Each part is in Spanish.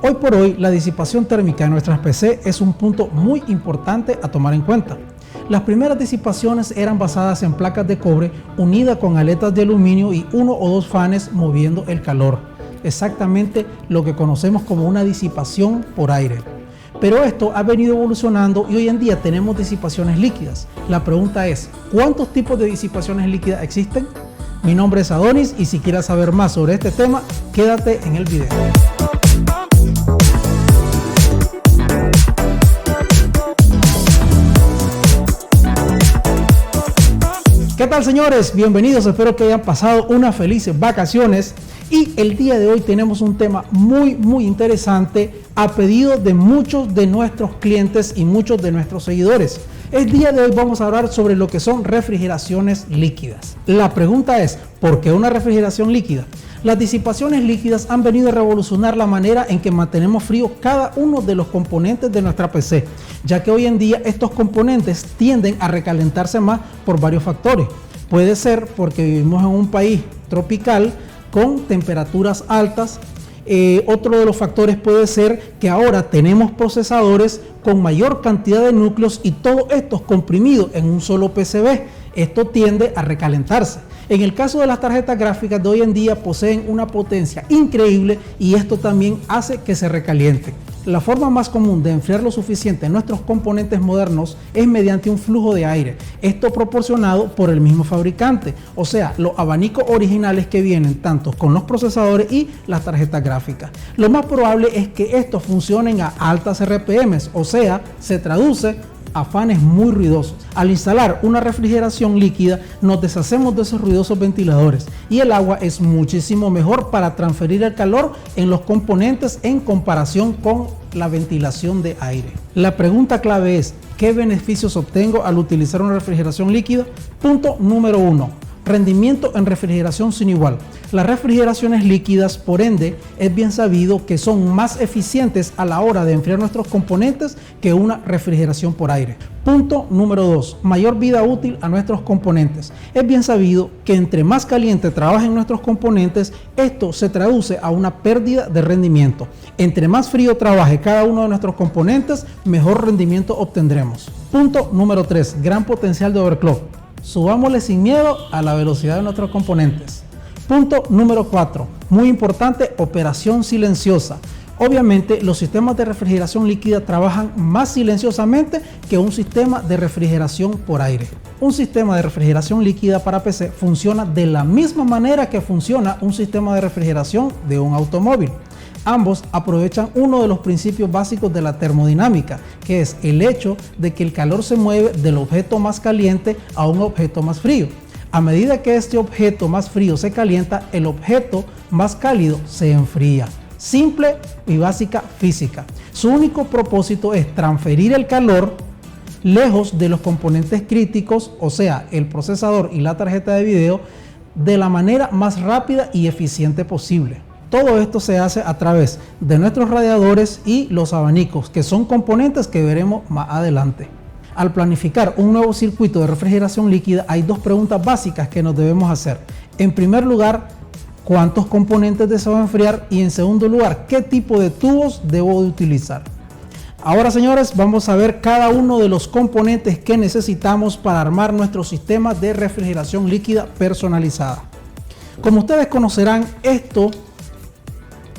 Hoy por hoy, la disipación térmica de nuestras PC es un punto muy importante a tomar en cuenta. Las primeras disipaciones eran basadas en placas de cobre unidas con aletas de aluminio y uno o dos fans moviendo el calor. Exactamente lo que conocemos como una disipación por aire. Pero esto ha venido evolucionando y hoy en día tenemos disipaciones líquidas. La pregunta es, ¿cuántos tipos de disipaciones líquidas existen? Mi nombre es Adonis y si quieres saber más sobre este tema, quédate en el video. ¿Qué tal, señores? Bienvenidos, espero que hayan pasado unas felices vacaciones y el día de hoy tenemos un tema muy interesante a pedido de muchos de nuestros clientes y muchos de nuestros seguidores. El día de hoy vamos a hablar sobre lo que son refrigeraciones líquidas. La pregunta es, ¿por qué una refrigeración líquida? Las disipaciones líquidas han venido a revolucionar la manera en que mantenemos frío cada uno de los componentes de nuestra PC, ya que hoy en día estos componentes tienden a recalentarse más por varios factores. Puede ser porque vivimos en un país tropical con temperaturas altas. Otro de los factores puede ser que ahora tenemos procesadores con mayor cantidad de núcleos y todos estos comprimidos en un solo PCB. Esto tiende a recalentarse. En el caso de las tarjetas gráficas de hoy en día poseen una potencia increíble y esto también hace que se recalienten. La forma más común de enfriar lo suficiente en nuestros componentes modernos es mediante un flujo de aire, esto proporcionado por el mismo fabricante, o sea, los abanicos originales que vienen tanto con los procesadores y las tarjetas gráficas. Lo más probable es que estos funcionen a altas RPMs, o sea, se traduce a fans muy ruidosos. Al instalar una refrigeración líquida nos deshacemos de esos ruidosos ventiladores y el agua es muchísimo mejor para transferir el calor en los componentes en comparación con la ventilación de aire. La pregunta clave es, ¿qué beneficios obtengo al utilizar una refrigeración líquida? Punto número 1. Rendimiento en refrigeración sin igual. Las refrigeraciones líquidas, por ende, es bien sabido que son más eficientes a la hora de enfriar nuestros componentes que una refrigeración por aire. Punto número 2. Mayor vida útil a nuestros componentes. Es bien sabido que entre más caliente trabajen nuestros componentes, esto se traduce a una pérdida de rendimiento. Entre más frío trabaje cada uno de nuestros componentes, mejor rendimiento obtendremos. Punto número 3. Gran potencial de overclock. Subámosle sin miedo a la velocidad de nuestros componentes. Punto número 4. Muy importante, operación silenciosa. Obviamente los sistemas de refrigeración líquida trabajan más silenciosamente que un sistema de refrigeración por aire. Un sistema de refrigeración líquida para PC funciona de la misma manera que funciona un sistema de refrigeración de un automóvil. Ambos aprovechan uno de los principios básicos de la termodinámica, que es el hecho de que el calor se mueve del objeto más caliente a un objeto más frío. A medida que este objeto más frío se calienta, el objeto más cálido se enfría. Simple y básica física. Su único propósito es transferir el calor lejos de los componentes críticos, o sea, el procesador y la tarjeta de video, de la manera más rápida y eficiente posible. Todo esto se hace a través de nuestros radiadores y los abanicos, que son componentes que veremos más adelante. Al planificar un nuevo circuito de refrigeración líquida, hay dos preguntas básicas que nos debemos hacer. En primer lugar, ¿cuántos componentes deseo enfriar? Y en segundo lugar, ¿qué tipo de tubos debo de utilizar? Ahora, señores, vamos a ver cada uno de los componentes que necesitamos para armar nuestro sistema de refrigeración líquida personalizada. Como ustedes conocerán, esto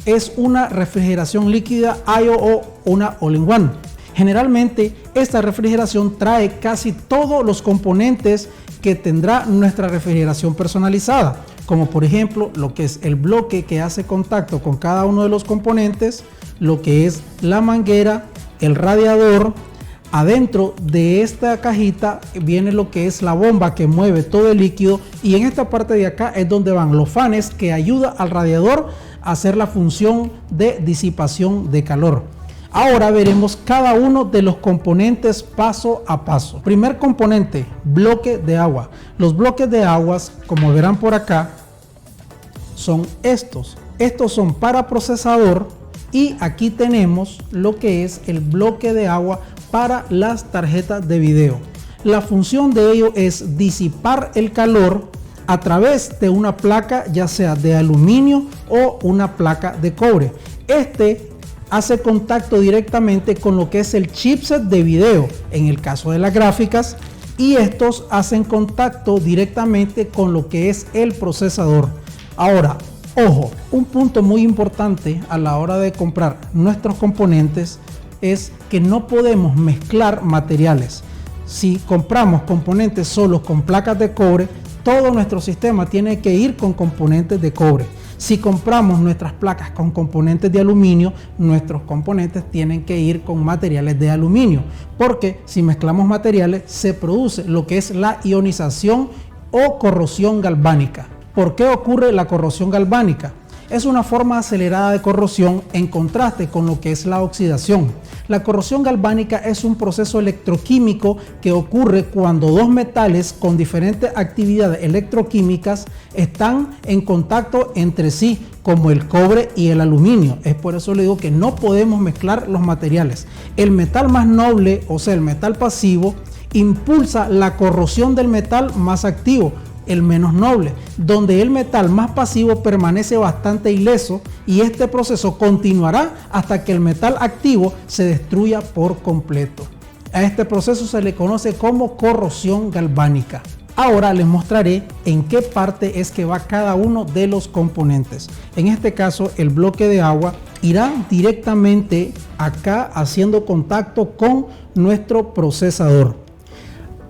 es una refrigeración líquida IO o una All-in-One. Generalmente esta refrigeración trae casi todos los componentes que tendrá nuestra refrigeración personalizada, como por ejemplo lo que es el bloque que hace contacto con cada uno de los componentes, lo que es la manguera, el radiador. Adentro de esta cajita viene lo que es la bomba que mueve todo el líquido y en esta parte de acá es donde van los fans que ayuda al radiador a hacer la función de disipación de calor. Ahora veremos cada uno de los componentes paso a paso. Primer componente, bloque de agua. Los bloques de aguas, como verán por acá, son estos. Estos son para procesador y aquí tenemos lo que es el bloque de agua para las tarjetas de video. La función de ello es disipar el calor a través de una placa, ya sea de aluminio o una placa de cobre. Este hace contacto directamente con lo que es el chipset de video, en el caso de las gráficas, y estos hacen contacto directamente con lo que es el procesador. Ahora, ojo, un punto muy importante a la hora de comprar nuestros componentes es que no podemos mezclar materiales. Si compramos componentes solos con placas de cobre, todo nuestro sistema tiene que ir con componentes de cobre. Si compramos nuestras placas con componentes de aluminio, nuestros componentes tienen que ir con materiales de aluminio, porque si mezclamos materiales se produce lo que es la ionización o corrosión galvánica. ¿Por qué ocurre la corrosión galvánica? Es una forma acelerada de corrosión en contraste con lo que es la oxidación. La corrosión galvánica es un proceso electroquímico que ocurre cuando dos metales con diferentes actividades electroquímicas están en contacto entre sí, como el cobre y el aluminio. Es por eso le digo que no podemos mezclar los materiales. El metal más noble, o sea, el metal pasivo, impulsa la corrosión del metal más activo, el menos noble, donde el metal más pasivo permanece bastante ileso, y este proceso continuará hasta que el metal activo se destruya por completo. A este proceso se le conoce como corrosión galvánica. Ahora les mostraré en qué parte es que va cada uno de los componentes. En este caso, el bloque de agua irá directamente acá haciendo contacto con nuestro procesador.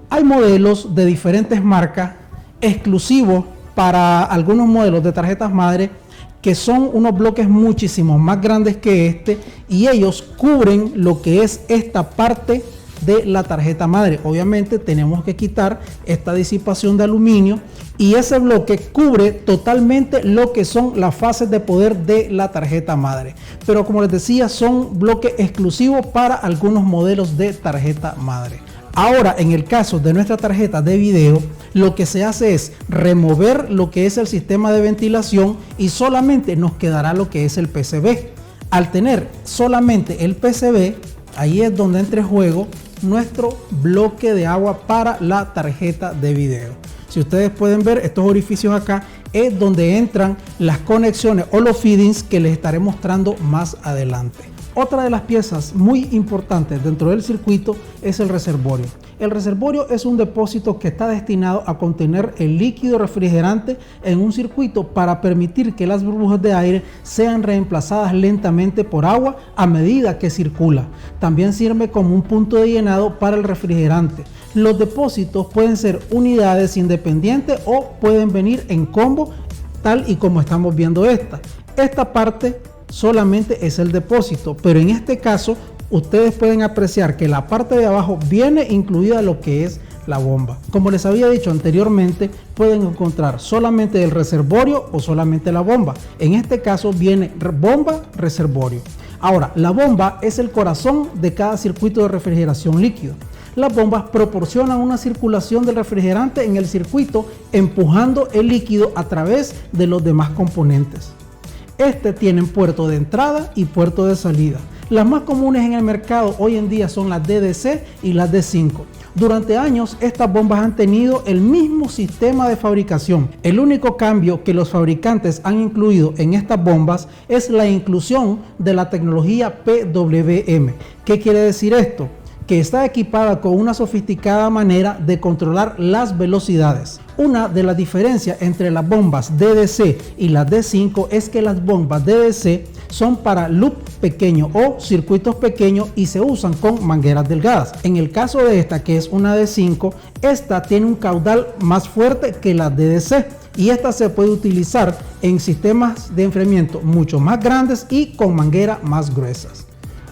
Hay modelos de diferentes marcas exclusivos para algunos modelos de tarjetas madre que son unos bloques muchísimo más grandes que este, y ellos cubren lo que es esta parte de la tarjeta madre. Obviamente tenemos que quitar esta disipación de aluminio, y ese bloque cubre totalmente lo que son las fases de poder de la tarjeta madre, pero como les decía, son bloques exclusivos para algunos modelos de tarjeta madre. Ahora, en el caso de nuestra tarjeta de video, lo que se hace es remover lo que es el sistema de ventilación y solamente nos quedará lo que es el PCB. Al tener solamente el PCB, ahí es donde entra en juego nuestro bloque de agua para la tarjeta de video. Si ustedes pueden ver, estos orificios acá es donde entran las conexiones o los feedings que les estaré mostrando más adelante. Otra de las piezas muy importantes dentro del circuito es el reservorio. El reservorio es un depósito que está destinado a contener el líquido refrigerante en un circuito para permitir que las burbujas de aire sean reemplazadas lentamente por agua a medida que circula. También sirve como un punto de llenado para el refrigerante. Los depósitos pueden ser unidades independientes o pueden venir en combo, tal y como estamos viendo esta. Esta parte solamente es el depósito, pero en este caso ustedes pueden apreciar que la parte de abajo viene incluida lo que es la bomba. Como les había dicho anteriormente, pueden encontrar solamente el reservorio o solamente la bomba. En este caso viene bomba, reservorio. Ahora, la bomba es el corazón de cada circuito de refrigeración líquido. Las bombas proporcionan una circulación del refrigerante en el circuito, empujando el líquido a través de los demás componentes. Este tienen puerto de entrada y puerto de salida. Las más comunes en el mercado hoy en día son las DDC y las D5. Durante años estas bombas han tenido el mismo sistema de fabricación. El único cambio que los fabricantes han incluido en estas bombas es la inclusión de la tecnología PWM. ¿Qué quiere decir esto? Que está equipada con una sofisticada manera de controlar las velocidades. Una de las diferencias entre las bombas DDC y las D5 es que las bombas DDC son para loop pequeño o circuitos pequeños y se usan con mangueras delgadas. En el caso de esta, que es una D5, esta tiene un caudal más fuerte que la DDC, y esta se puede utilizar en sistemas de enfriamiento mucho más grandes y con mangueras más gruesas.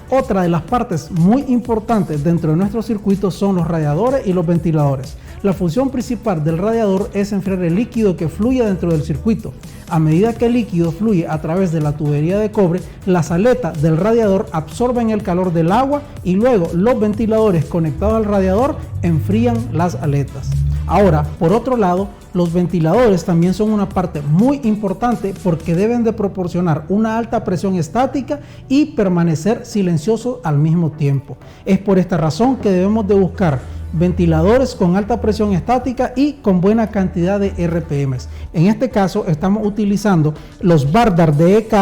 Otra de las partes muy importantes dentro de nuestro circuito son los radiadores y los ventiladores. La función principal del radiador es enfriar el líquido que fluye dentro del circuito. A medida que el líquido fluye a través de la tubería de cobre, las aletas del radiador absorben el calor del agua y luego los ventiladores conectados al radiador enfrían las aletas. Ahora, por otro lado, los ventiladores también son una parte muy importante porque deben de proporcionar una alta presión estática y permanecer silenciosos al mismo tiempo. Es por esta razón que debemos de buscar ventiladores con alta presión estática y con buena cantidad de RPMs. En este caso estamos utilizando los Bardar de EK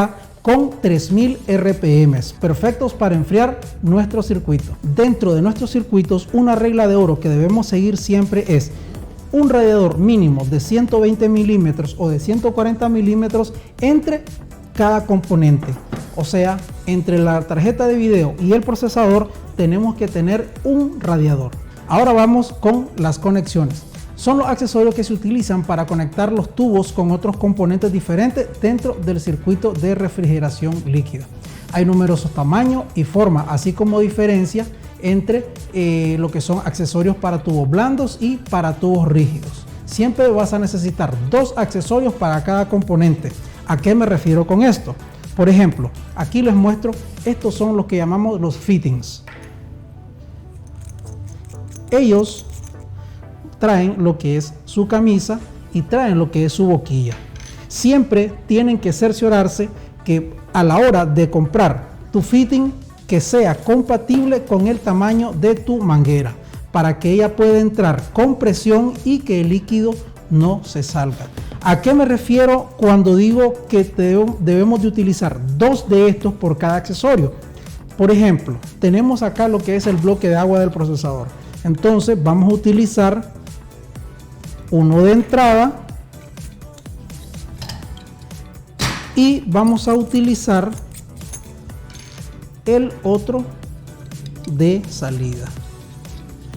con 3000 RPM, perfectos para enfriar nuestro circuito. Dentro de nuestros circuitos, una regla de oro que debemos seguir siempre es un radiador mínimo de 120 milímetros o de 140 milímetros entre cada componente. O sea, entre la tarjeta de video y el procesador tenemos que tener un radiador. Ahora vamos con las conexiones. Son los accesorios que se utilizan para conectar los tubos con otros componentes diferentes dentro del circuito de refrigeración líquida. Hay numerosos tamaños y formas, así como diferencia entre lo que son accesorios para tubos blandos y para tubos rígidos. Siempre vas a necesitar dos accesorios para cada componente. ¿A qué me refiero con esto? Por ejemplo, aquí les muestro, estos son los que llamamos los fittings. Ellos traen lo que es su camisa y traen lo que es su boquilla. Siempre tienen que cerciorarse que a la hora de comprar tu fitting que sea compatible con el tamaño de tu manguera para que ella pueda entrar con presión y que el líquido no se salga. ¿A qué me refiero cuando digo que debemos de utilizar dos de estos por cada accesorio? Por ejemplo, tenemos acá lo que es el bloque de agua del procesador. Entonces vamos a utilizar uno de entrada y vamos a utilizar el otro de salida.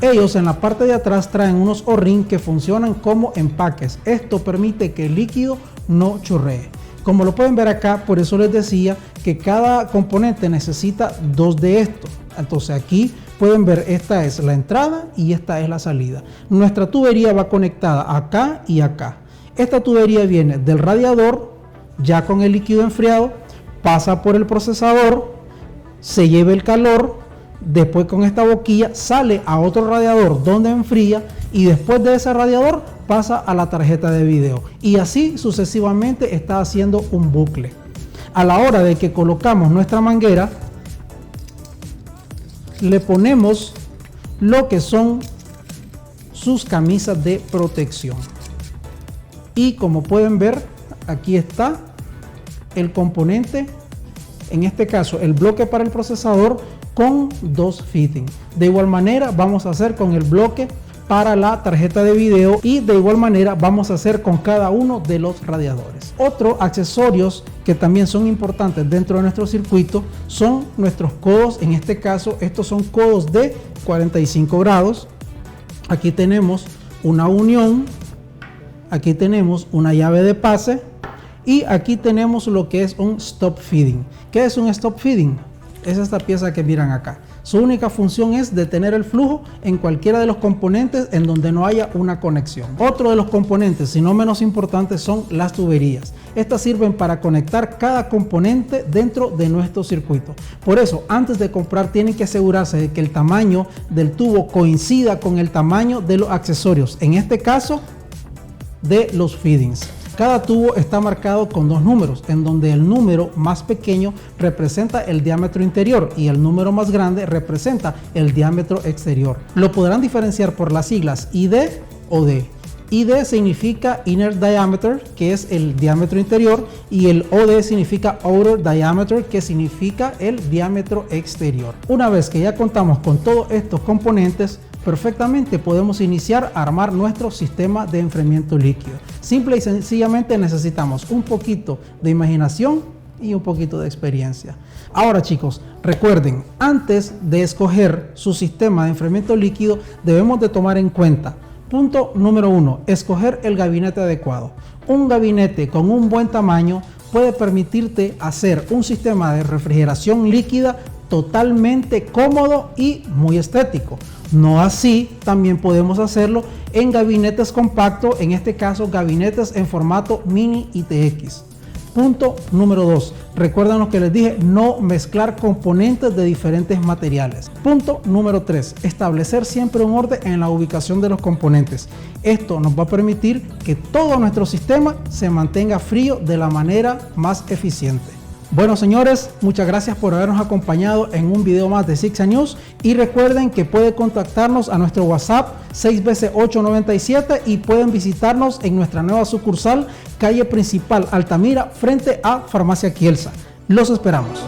Ellos en la parte de atrás traen unos O-ring que funcionan como empaques. Esto permite que el líquido no chorree. Como lo pueden ver acá, por eso les decía que cada componente necesita dos de estos. Entonces aquí pueden ver, esta es la entrada y esta es la salida. Nuestra tubería va conectada acá y acá. Esta tubería viene del radiador, ya con el líquido enfriado, pasa por el procesador, se lleva el calor, después con esta boquilla sale a otro radiador donde enfría y después de ese radiador pasa a la tarjeta de video y así sucesivamente está haciendo un bucle. A la hora de que colocamos nuestra manguera, le ponemos lo que son sus camisas de protección y como pueden ver, aquí está el componente, en este caso el bloque para el procesador con dos fittings. De igual manera vamos a hacer con el bloque para la tarjeta de video y de igual manera vamos a hacer con cada uno de los radiadores. Otros accesorios que también son importantes dentro de nuestro circuito son nuestros codos. En este caso estos son codos de 45 grados. Aquí tenemos una unión, aquí tenemos una llave de pase y aquí tenemos lo que es un stop feeding. ¿Qué es un stop feeding? Es esta pieza que miran acá. Su única función es detener el flujo en cualquiera de los componentes en donde no haya una conexión. Otro de los componentes, si no menos importantes, son las tuberías. Estas sirven para conectar cada componente dentro de nuestro circuito. Por eso, antes de comprar, tienen que asegurarse de que el tamaño del tubo coincida con el tamaño de los accesorios. En este caso, de los fittings. Cada tubo está marcado con dos números, en donde el número más pequeño representa el diámetro interior y el número más grande representa el diámetro exterior. Lo podrán diferenciar por las siglas ID o D. ID significa Inner Diameter, que es el diámetro interior, y el OD significa Outer Diameter, que significa el diámetro exterior. Una vez que ya contamos con todos estos componentes, perfectamente podemos iniciar a armar nuestro sistema de enfriamiento líquido. Simple y sencillamente necesitamos un poquito de imaginación y un poquito de experiencia. Ahora chicos, recuerden, antes de escoger su sistema de enfriamiento líquido debemos de tomar en cuenta: punto número 1, escoger el gabinete adecuado. Un gabinete con un buen tamaño puede permitirte hacer un sistema de refrigeración líquida totalmente cómodo y muy estético. No así, también podemos hacerlo en gabinetes compactos, en este caso gabinetes en formato mini ITX. Punto número 2, recuerden lo que les dije, no mezclar componentes de diferentes materiales. Punto número 3, establecer siempre un orden en la ubicación de los componentes. Esto nos va a permitir que todo nuestro sistema se mantenga frío de la manera más eficiente. Bueno señores, muchas gracias por habernos acompañado en un video más de Sixa News y recuerden que pueden contactarnos a nuestro WhatsApp 6veces897 y pueden visitarnos en nuestra nueva sucursal, calle principal Altamira, frente a Farmacia Kielsa. Los esperamos.